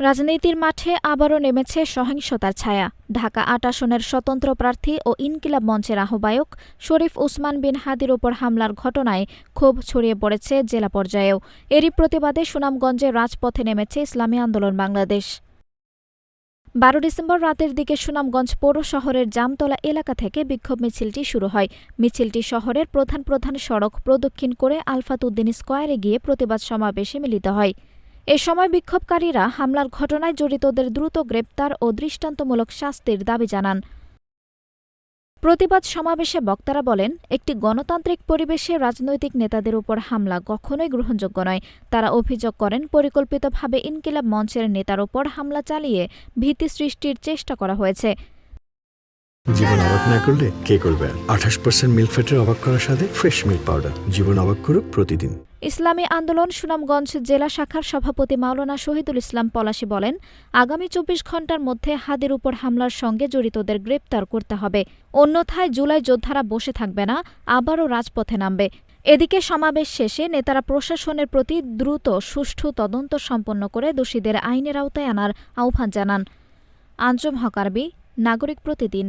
রাজনীতির মাঠে আবারও নেমেছে সহিংসতার ছায়া। ঢাকা ৮ আসনের স্বতন্ত্র প্রার্থী ও ইনকিলাব মঞ্চের আহ্বায়ক শরীফ ওসমান বিন হাদির ওপর হামলার ঘটনায় ক্ষোভ ছড়িয়ে পড়েছে জেলা পর্যায়েও। এরই প্রতিবাদে সুনামগঞ্জে রাজপথে নেমেছে ইসলামী আন্দোলন বাংলাদেশ। ১২ ডিসেম্বর রাতের দিকে সুনামগঞ্জ পৌর শহরের জামতলা এলাকা থেকে বিক্ষোভ মিছিলটি শুরু হয়। মিছিলটি শহরের প্রধান প্রধান সড়ক প্রদক্ষিণ করে আলফাত উদ্দিন স্কয়ারে গিয়ে প্রতিবাদ সমাবেশে মিলিত হয়। এ সময় বিক্ষোভকারীরা হামলার ঘটনায় জড়িতদের দ্রুত গ্রেপ্তার ও দৃষ্টান্তমূলক শাস্তির দাবি জানান। প্রতিবাদ সমাবেশে বক্তারা বলেন, একটি গণতান্ত্রিক পরিবেশে রাজনৈতিক নেতাদের উপর হামলা কখনোই গ্রহণযোগ্য নয়। তারা অভিযোগ করেন, পরিকল্পিতভাবে ইনকিলাব মঞ্চের নেতার ওপর হামলা চালিয়ে ভীতি সৃষ্টির চেষ্টা করা হয়েছে। জীবন অবাক না করলে কে করবে? ২৮% মিল্ক ফ্যাটের অবাক করার সাথে ফ্রেশ মিল্ক পাউডার। জীবন অবাক করুক প্রতিদিন। ইসলামী আন্দোলন সুনামগঞ্জ জেলা শাখার সভাপতি মাওলানা শহীদুল ইসলাম পলাশী বলেন, আগামী ২৪ ঘণ্টার মধ্যে হাদির উপর হামলার সঙ্গে জড়িতদের গ্রেপ্তার করতে হবে। অন্যথায় জুলাই যোদ্ধারা বসে থাকবে না, আবারও রাজপথে নামবে। এদিকে সমাবেশ শেষে নেতারা প্রশাসনের প্রতি দ্রুত সুষ্ঠু তদন্ত সম্পন্ন করে দোষীদের আইনের আওতায় আনার আহ্বান জানান। আঞ্জুম হক আরবি, নাগরিক প্রতিদিন।